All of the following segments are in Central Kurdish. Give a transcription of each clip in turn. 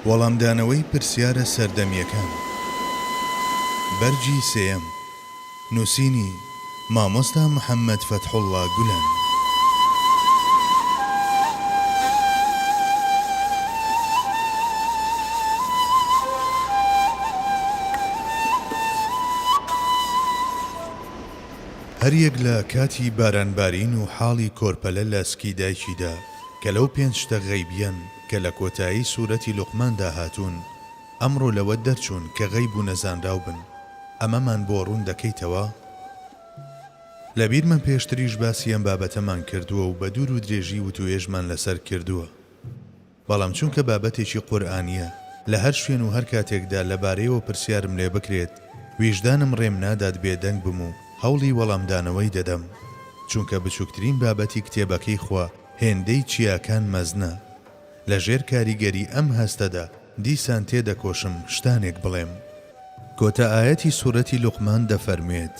وەڵامدانەوەی پرسیارە سەردەمیەکان بەرجی سێیەم نووسینی مامۆستا محەممەد فەتحوڵڵا گولان. هەریەک لە کاتی بارانبارین و حاڵی کۆرپەلە لە سکی دایکیدا کە لەو پێنج شتە غەیبیەن کە لە کۆتایی سوورەتی لوقماندا هاتوون ئەمڕۆ لەوە دەرچوون کە غەیب و نەزانراو بن. ئەمەمان بۆ ڕوون دەکەیتەوە؟ لەبیرمە پێشتریش باسی ئەم بابەتەمان کردووە و بە دوور و درێژی وتوێژمان لەسەر کردووە، بەڵام چونکە بابەتێکی قورئانیە لە هەر شوێن و هەر کاتێکدا لەبارەیەوە پرسیارم لێ بکرێت ویژدانم ڕێم نادات بێدەنگ بم و هەوڵی وەڵامدانەوەی دەدەم، چونکە بچووکترین بابەتی کتێبەکەی خوا هێندەی چیاکان مەزنە. لە ژێر کاریگەری ئەم هەستەدا دیسان تێدەکۆشم شتانێک بڵێم. کۆتە ئاەتی سوورەتی لوقمان دەفەرمێت: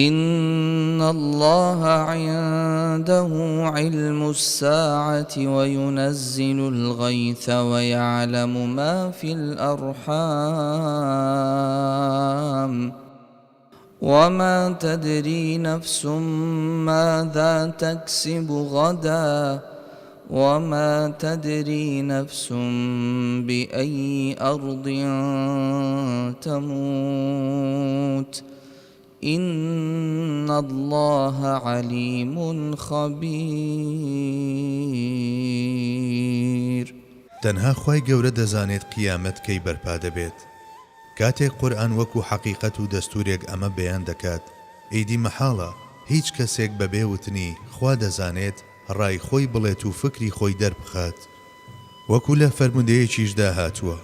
إن الله عنده علم الساعة وينزل الغيث ويعلم ما في الأرحام وما تدري نفس ماذا تكسب غدا وما تدري نفس بأي أرض تموت إن الله عليم خبير. تەنها خوای گەورە دەزانێت قیامەت کەی بەرپا دەبێت. کاتێک قورئان وەکو حەقیقەت و دەستورێک ئەمە بەیان دەکات، ئیدی مەحاڵە هیچ کەسێک بەبێ وتنی خوا دەزانێت ڕای خۆی بڵێت و فکری خۆی دەربخات. وەکو لە فەرموودەیەکیشدا هاتووە،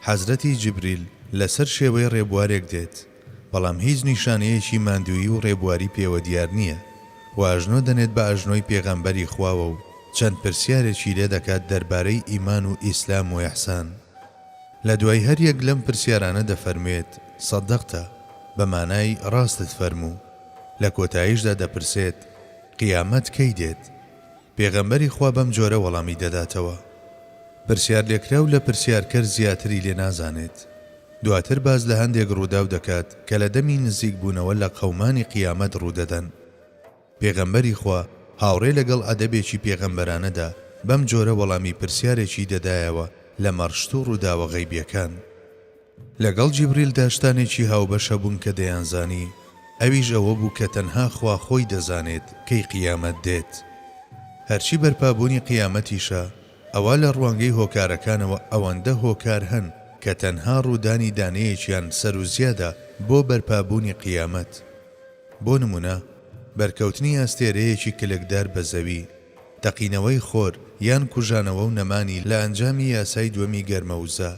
حەزرەتی جبریل لەسەر شێوەی ڕێبوارێک دێت، بەڵام هیچ نیشانەیەکی ماندووی و ڕێبواری پێوە دیار نییە و ئاژنۆ دەنێت بە ئاژنۆی پێغەمبەری خواوە و چەند پرسیارێکی لێ دەکات دەربارەی ئیمان و ئیسلام و ئیحسان. لە دوای هەریەک لەم پرسیارانە دەفەرمێت سەدەقتە، بە مانای ڕاستت فەرموو. لە کۆتاییشدا دەپرسێت قیامەت کەی دێت؟ پێغەمبەری خوا بەم جۆرە وەڵامی دەداتەوە. پرسیار لێکراو لە پرسیارکەر زیاتری لێ نازانێت. دواتر باز لە هەندێک ڕووداو دەکات کە لە دەمی نزیک بوونەوە لە قەومانی قیامەت ڕوودەدەن. پێغەمبەری خوا هاوڕێ لەگەڵ ئەدەبێکی پێغەمبەرانەدا بەم جۆرە وەڵامی پرسیارێکی دەدایەوە لە مەڕشت و ڕووداوە غەیبیەکان. لەگەڵ جیبریلدا شتانێکی هاوبەشە بوون کە دەیانزانی، ئەویش ئەوە بوو کە تەنها خوا خۆی دەزانێت کەی قیامەت دێت. هەرچی بەرپابوونی قیامەتیشە ئەوە لە ڕوانگەی هۆکارەکانەوە ئەوەندە هۆکار هەن کە تەنها ڕوودانی دانەیەکیان سەر و زیادە بۆ بەرپابوونی قیامەت. بۆ نمونە بەرکەوتنی ئەستێرەیەکی کلکدار بە زەوی، تەقینەوەی خۆر یان کوژانەوە و نەمانی لە ئەنجامی یاسای دووەمی گەرمەوزە،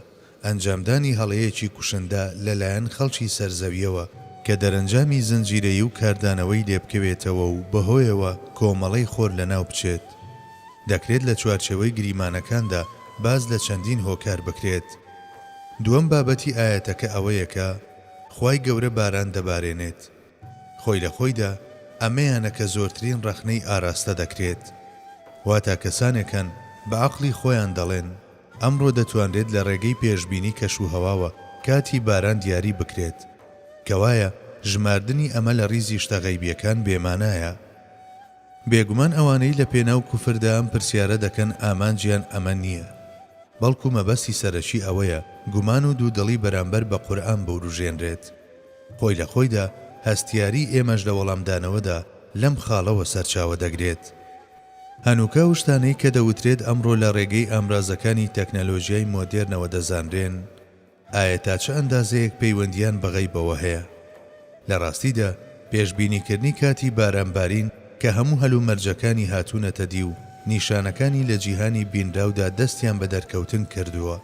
ئەنجامدانی هەڵەیەکی کوشندە لەلایەن خەڵکی سەرزەویەوە کە دەرەنجامی زنجیرەیی و کاردانەوەی لێبکەوێتەوە و بەهۆیەوە کۆمەڵەی خۆر لەناو بچێت. دەکرێت لە چوارچێوەی گریمانەکاندا باز لە چەندین هۆکار بکرێت. دووەم بابەتی ئاەتەکە ئەوەیە کە خوای گەورە باران دەبارێنێت. خۆی لە خۆیدا ئەمەیانە کە زۆرترین ڕەخنەی ئاراستە دەکرێت. واتە کەسانێکن بە عەقڵی خۆیان دەڵێن ئەمڕۆ دەتوانرێت لە ڕێگەی پێشبینی کەش و هەواوە کاتی باران دیاری بکرێت، کەوایە ژماردنی ئەمە لە ڕیزی شتە غەیبیەکان بێمانایە. بێگومان ئەوانەی لە پێناو کوفردا ئەم پرسیارە دەکەن ئامانجیان ئەمە نییە، بەڵکو مەبەستی سەرەکی ئەوەیە گومان و دوودڵی بەرامبەر بە قورئان بوروژێنرێت. خۆی لە خۆیدا هەستیاری ئێمەش لە وەڵامدانەوەدا لەم خاڵەوە سەرچاوە دەگرێت. هەنووکە و شتانەی کە دەوترێت ئەمڕۆ لە ڕێگەی ئامرازەکانی تەکنەلۆژیای مۆدێرنەوە دەزانرێن، ئایا تا چه ئەندازەیەک پەیوەندیان بە غەیبەوە هەیە؟ لە ڕاستیدا پێشبینیکردنی کاتی بارانبارین کە هەموو هەلومەرجەکانی هاتوونەتە دی و نیشانەکانی لە جیهانی بینراودا دەستیان بە دەرکەوتن کردووە،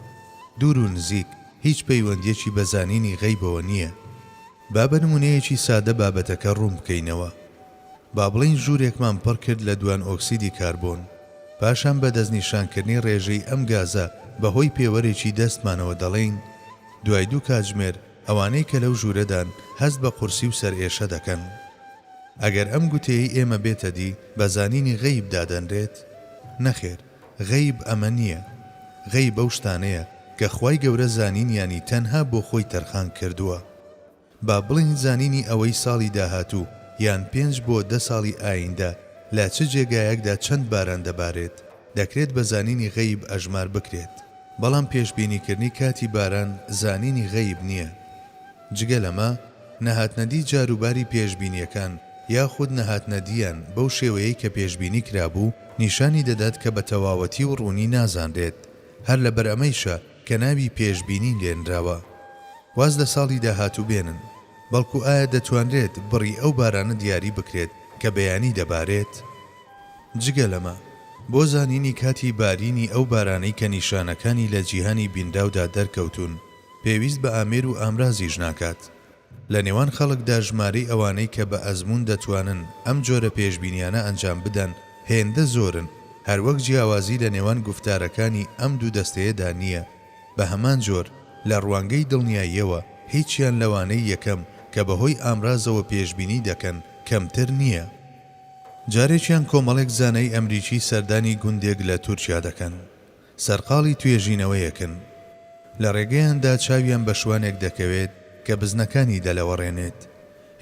دوور و نزیک هیچ پەیوەندیەکی بەزانینی غەیبەوە نییە. با بە نمونەیەکی سادە بابەتەکە ڕوون بکەینەوە. با بڵین ژوورێکمان پڕ کرد لە دوان ئۆکسیدی کاربۆن، پاشان بە دەستنیشانکردنی ڕێژەی ئەم گازە بەهۆی پێوەرێکی دەستمانەوە دەڵێن دوای دوو کاتژمێر ئەوانەی کە لەو ژوورەدان هەست بە قورسی و سەر ئێشە دەکەن. ئەگەر ئەم گوتەیەی ئێمە بێتە دی بەزانینی غەیب دادەنرێت؟ نەخێر، غەیب ئەمە نییە. غەیب ئەو شتانەیە کە خوای گەورە زانینیانی تەنها بۆ خۆی تەرخان کردووە. با بڵین زانینی ئەوەی ساڵی داهاتوو یان 5 بۆ 10 ساڵی ئایندە لا چ جێگایەکدا چەند باران دەبارێت دەکرێت بە زانینی غەیب ئەژمار بکرێت. بەڵام پێشبینیکردنی کاتی باران زانینی غەیب نییە. جگە لەمە نەهاتنەدی جاروباری پێشبینیەکان یاخود نەهاتنەدیان بەو شێوەیەی کە پێشبینی کرابوو نیشانی دەدات کە بە تەواوەتی و ڕوونی نازانرێت. هەر لەبەر ئەمەیشە کە ناوی پێشبینی لێنراوە. واز لە ساڵی داهاتوو بێنن، بەڵکو ئایا دەتوانرێت بڕی ئەو بارانە دیاری بکرێت کە بەیانی دەبارێت؟ جگە لەمە بۆ زانینی کاتی بارینی ئەو بارانەی کە نیشانەکانی لە جیهانی بینداودا دەرکەوتون پێویست بە ئامێر و ئامرازیش ناکات. لە نێوان خەڵکدا ژمارەی ئەوانەی کە بە ئەزمون دەتوانن ئەم جۆرە پێشبینیانە ئەنجام بدەن هێندە زۆرن، هەروەک جیاوازی لە نێوان گفتارەکانی ئەم دوو دەستەیەدا نییە. بە هەمان جۆر لە ڕوانگەی دڵنیاییەوە هیچیان لەوانەی یەکەم کە بەهۆی ئامرازەوە پێشبینی دەکەن کەمتر نییە. جارێکیان کۆمەڵێک زانای ئەمریکی سەردانی گوندێک لە تورکیا دەکەن، سەرقاڵی توێژینەوەیەکن. لە ڕێگەیاندا چاویان بە شوانێک دەکەوێت کە بزنەکانی دەلەوەڕێنێت.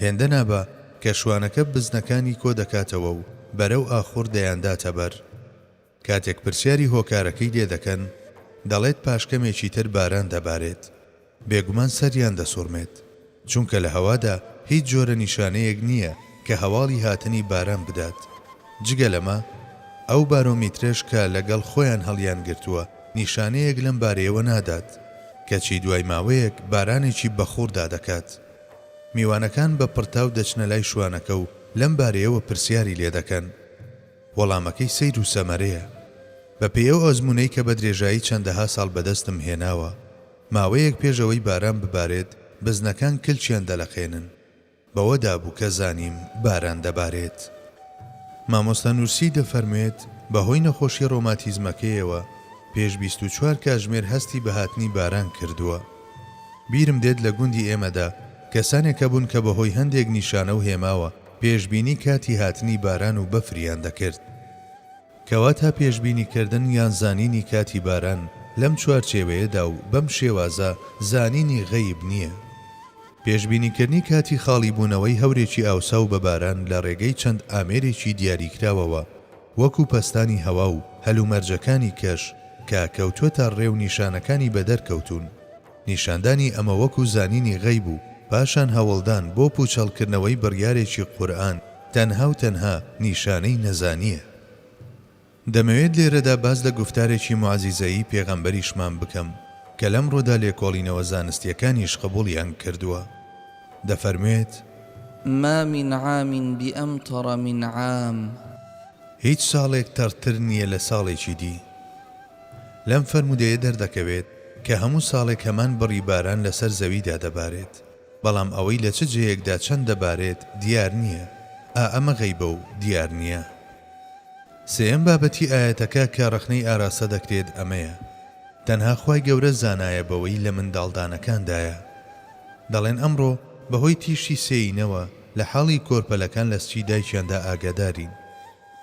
هێندە نابە کە شوانەکە بزنەکانی کۆ دەکاتەوە و بەرەو ئاخور دەیانداتە بەر. کاتێک پرسیاری هۆکارەکەی لێ دەکەن دەڵێت پاشکەمێکی تر باران دەبارێت. بێگومان سەریان دەسوڕمێت، چونکە لە هەوادا هیچ جۆرە نیشانەیەک نییە کە هەواڵی هاتنی باران بدات. جگە لەمە ئەو بارۆمیترش کە لەگەڵ خۆیان هەڵیان گرتووە نیشانەیەک لەم بارەیەوە نادات، کەچی دوای ماوەیەک بارانێکی بەخوڕدا دەکات. میوانەکان بە پڕتاو دەچنە لای شوانەکە و لەم بارەیەوە پرسیاری لێ دەکەن. وەڵامەکەی سەیر و سەمەرەیە. بە پێی ئەزمونەی کە بە درێژایی چەندەها ساڵ بەدەستم هێناوە، ماوەیەک پێشەوەی باران ببارێت بزنەکان کلچیان دەلەخێنن. بەوەدا بوو کە زانیم باران دەبارێت. مامۆستا نورسی دەفەرمێت بەهۆی نەخۆشی ڕۆماتیزمەکەیەوە پێش 24 کاتژمێر هەستی بە هاتنی باران کردووە. بیرم دێت لە گوندی ئێمەدا کەسانێکە بوون کە بەهۆی هەندێک نیشانە و هێماوە پێشبینی کاتی هاتنی باران و بەفریان دەکرد. کەواتە پێشبینیکردن یان زانینی کاتی باران لەم چوارچێوەیەدا و بەم شێوازە زانینی غەیب نییە. پێشبینیکردنی کاتی خاڵی بوونەوەی هەورێکی ئاوسا و بە باران لە ڕێگەی چەند ئامێرێکی دیاریکراوەوە، وەکو پەستانی هەوا و هەلومەرجەکانی کەش کە کەوتووەتە ڕێو نیشانەکانی بەدەرکەوتون. نیشاندانی ئەمە وەکو زانینی غەیب و پاشان هەوڵدان بۆ پوچەڵکردنەوەی بڕیارێکی قورئان تەنها و تەنها نیشانەی نەزانیە. دەمەوێت لێرەدا باز لە گفتارێکی معجیزەیی پێغەمبەریشمان بکەم کە لەم ڕۆدا لێکۆڵینەوە زانستیەکانیش قبوڵیان کردووە. دەفەرمێت ما من عام بأمطر من عام. هیچ ساڵێک تەرتر نییە لە ساڵێکی دی. لەم فەرمودەیە دەردەکەوێت کە هەموو ساڵێک هەمان بڕی باران لەسەر زەویدا دەبارێت، بەڵام ئەوەی لە چ جێیەکدا چەند دەبارێت دیار نییە. ئەمە غەیبە و دیار نییە. سێم بابەتی ئاەتەکە کە ڕەخنەی ئاراسە دەکرێت ئەمەیە: تەنها خوای گەورە زانایە بەوەی لە منداڵدانەکاندایە. دەڵێن ئەمڕۆ بەهۆی تیشی سێینەوە لە حاڵی کۆرپەلەکان لە سچی دایکیاندا ئاگادارین.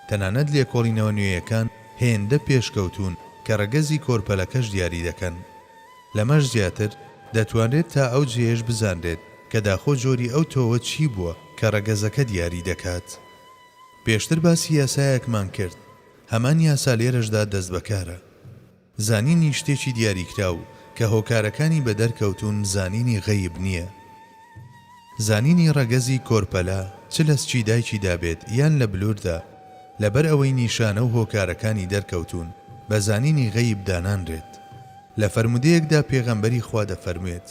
تەنانەت لێکۆڵینەوە نوێیەکان هێندە پێشکەوتون کە ڕەگەزی کۆرپەلەکەش دیاری دەکەن. لەمەش زیاتر دەتوانرێت تا ئەو جێش بزانرێت کە داخۆ جۆری ئەو تۆوە چی بووە کە ڕەگەزەکە دیاری دەکات. پێشتر باسی یاسایەکمان کرد، هەمان یاسا لێرەشدا دەست بەکارە. زانینی شتێکی دیاریکراو کە هۆکارەکانی بە دەرکەوتون زانینی غەیب نییە. زانینی ڕەگەزی کۆرپەلا چ لە سچی دایکی دابێت یان لە بلووردا، لەبەر ئەوەی نیشانە و هۆکارەکانی دەرکەوتون بە زانینی غەیب دانانرێت. لە فەرمودەیەکدا پێغەمبەری خوا دەفەرموێت: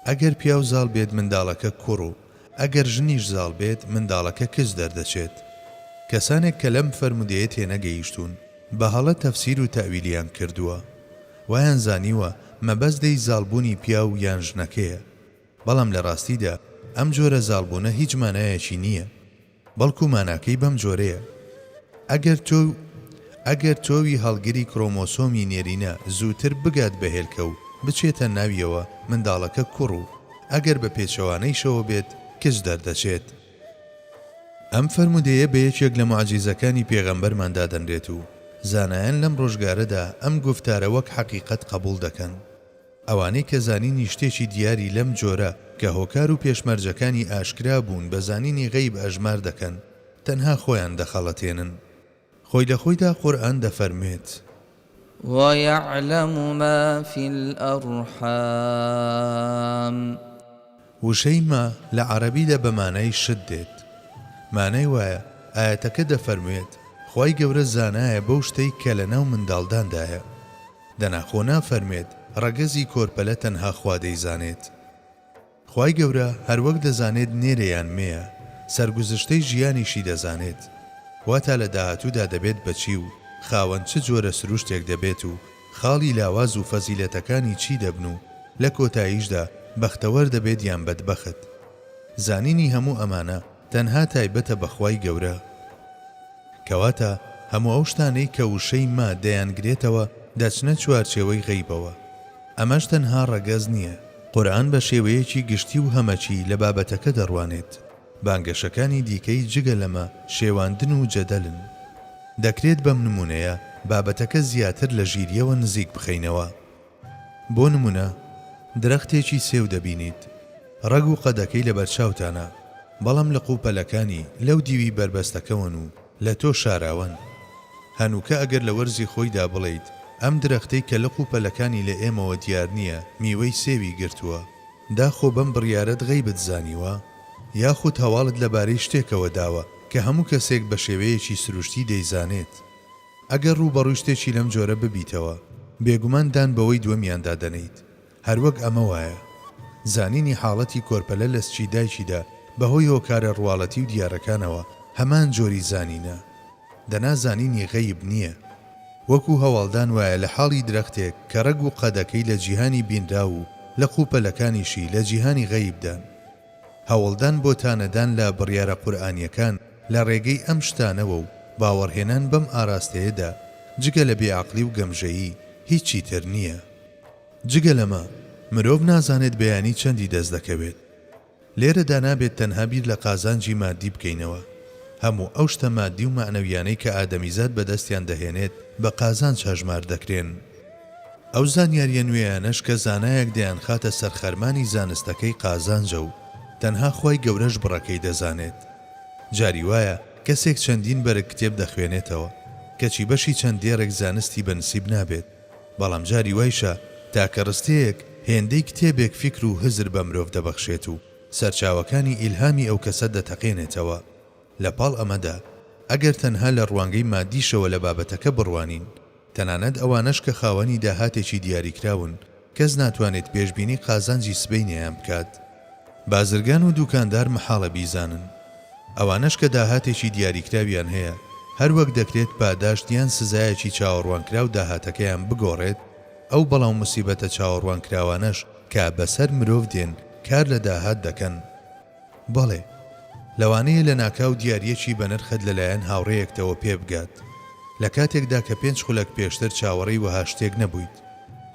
ئەگەر پیاو زاڵ بێت منداڵەکە کوڕ و ئەگەر ژنیش زاڵ بێت منداڵەکە کچ دەردەچێت. کەسانێک کە لەم فەرمودەیە تێنەگەیشتون بە هەڵە تەفسیر و تەویلیان کردووە، وایان زانیوە مەبەستدەی زاڵبوونی پیاو یان ژنەکەیە. بەڵام لە ڕاستیدا ئەم جۆرە زاڵبوونە هیچ مانایەکی نییە، بەڵکو ماناکەی بەم جۆرەیە: ئەگەر تۆوی هەڵگری کرۆمۆسۆمی نێرینە زووتر بگات بەهێلکە و بچێتە ناویەوە منداڵەکە کوڕ و ئەگەر بە پێچەوانەیشەوە بێت کچ دەردەچێت. ئەم فەرمودەیە بە یەکێک لە معجیزەکانی پێغەمبەرماندا دەنرێت و زانایان لەم ڕۆژگارەدا ئەم گفتارە وەک حەقیقەت قبوڵ دەکەن. ئەوانەی کە زانینی شتێکی دیاری لەم جۆرە کە هۆکار و پێشمەرجەکانی ئاشکرا بوون بە زانینی غەیب ئەژمار دەکەن تەنها خۆیان دەخەڵەتێنن. خۆی لە خۆیدا قورئان دەفەرمێت ويعلم ما في الأرحام وشەی ما لە عەرەبیدا بە مانای شت دێت. مانای وایە ئاەتەکە دەفەرموێت خی گەورە زانایە بەو شتەی کە لە ناو منداڵداندایە. دەناخۆ نافەرمێت ڕەگەزی کۆرپەلە تەنها خوا دەیزانێت. خی گەورە هەروەک دەزانێت نێرەیان مێیە سەرگوزشتەی ژیانیشی دەزانێت. واتە لە داهاتوودا دەبێت بەچی و خاوەن چ جۆرە سروشتێک دەبێت و خاڵی لاواز و فەزیلەتەکانی چی دەبن و لە کۆتاییشدا بەختەوەر دەبێت یان بەدبەخت. زانینی هەموو ئەمانە تەنها تایبەتە بەخوای گەورە. کەواتە هەموو ئەو شتانەی کە وشەی ما دەیانگرێتەوە دەچنە چوارچێوەی غەیبەوە. ئەمەش تەنها ڕەگەز نییە. قورئان بە شێوەیەکی گشتی و هەمەچی لە بابەتەکە دەڕوانێت. بانگەشەکانی دیکەی جگە لەمە شێواندن و جەدەلن. دەکرێت بەم نمونەیە بابەتەکە زیاتر لە ژیریەوە نزیک بخەینەوە. بۆ نمونە درەختێکی سێو دەبینیت. ڕەگ و قەدەکەی لە بەرچاوتانە بەڵام لە قوپەلەکانی لەو دیوی بربەستەکەون و لە تۆ شاراون. هەنووکە ئەگەر لە وەرزی خۆیدا بڵیت ئەم درەختەی کە لە قوپەلەکانی لە ئێمەوە دیار نییە میوەی سێوی گرتووە داخۆ بەم بڕیارەت غەیبت زانیوە یاخود هەواڵت لەبارەی شتێکەوە داوە کە هەموو کەسێک بە شێوەیەکی سروشتی دەیزانێت. ئەگەر ڕووبەڕووی شتێکی لەم جۆرە ببیتەوە بێگومان دان بەوەی دووەمیاندا دەنیت. هەروەک ئەمە وایە زانینی حاڵەتی کۆرپەلە لە سچی دایکیدا بەهۆی هۆکارە ڕواڵەتی و دیارەکانەوە هەمان جۆری زانینە. دەنا زانینی غەیب نییە. وەکو هەواڵدان وایە لە حاڵی درەختێک کە ڕەگ و قەدەکەی لە جیهانی بینرا و لە قوپەلەکانیشی لە جیهانی غەیبدان. هەوڵدان بۆ تانەدان لە بڕیارە قورئانیەکان لە ڕێگەی ئەم شتانەوە و باوەڕهێنان بەم ئاراستەیەدا جگە لە بێعەقلی و گەمژەیی هیچی تر نییە. جگە لەمە مرۆڤ نازانێت بەیانی چەندی دەست دەکەوێت. لێرەدا نابێت تەنها بیر لە قازانجی مادی بکەینەوە. هەموو ئەو شتە مادی و معنەویانەی کە ئادەمیزاد بەدەستیان دەهێنێت بە قازانج هەژمار دەکرێن. ئەو زانیاریە نوێیانەش کە زانایەک دەیان خاتە سەرخەرمانی زانستەکەی قازانجە و تەنها خۆی گەورەش بڕەکەی دەزانێت. جاری وایە کەسێک چەندین بەرە کتێب دەخوێنێتەوە کەچی بەشی چەندێڕێک زانستی بەنسیب نابێت. بەڵام جاری وایشە تاکە ڕستەیەک هێندەی کتێبێک فکر و هزر بە مرۆڤ دەبەخشێت و سەرچاوەکانی ئیلهامی ئەو کەسە دەتەقێنێتەوە. لە پاڵ ئەمەدا ئەگەر تەنها لە ڕوانگەی مادیشەوە لە بابەتەکە بڕوانین تەنانەت ئەوانەش کە خاوەنی داهاتێکی دیاریکراون کەس ناتوانێت پێشبینی قازانجی سبەینیان بکات. بازرگان و دوکاندار مەحاڵە بیزانن. ئەوانەش کە داهاتێکی دیاریکراویان هەیە هەروەک دەکرێت پاداشتیان سزایەکی چاوەڕوانکرا و داهاتەکەیان بگۆڕێت. ئەو بەڵاو موسیبەتە چاوەڕوانکراوانەش کە بەسەر مرۆڤ دێن کار لە داهات دەکەن. بەڵێ لەوانەیە لە ناکاو دیارەکی بەنرخت لەلایەن هاوڕێیەکتەوە پێ بگات لە کاتێکدا کە 5 خولەک پێشتر چاوەڕێی وەها شتێک نەبوویت.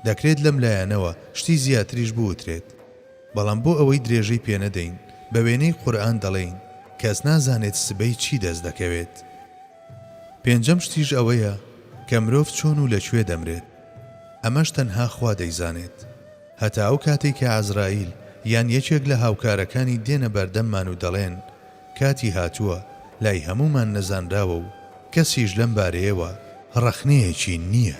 دەکرێت لەم لایەنەوە شتی زیاتریش بوترێت. بەڵام بۆ ئەوەی درێژەی پێنەدەین بە وێنەی قورئان دەڵێین کەس نازانێت سبەی چی دەست دەکەوێت. پێنجەم شتیش ئەوەیە کە مرۆڤ چۆن و لەکوێ دەمرێت. ئەمەش تەنها خوا دەیزانێت. هەتا ئەو کاتێک کە عەزرائیل یان یەکێک لە هاوکارەکانی دێنە بەردەممان و دەڵێن کاتی هاتووە لای هەمومان نەزانراوە و کەسیش لەم بارەیەوە ڕەخنەیەکی نییە.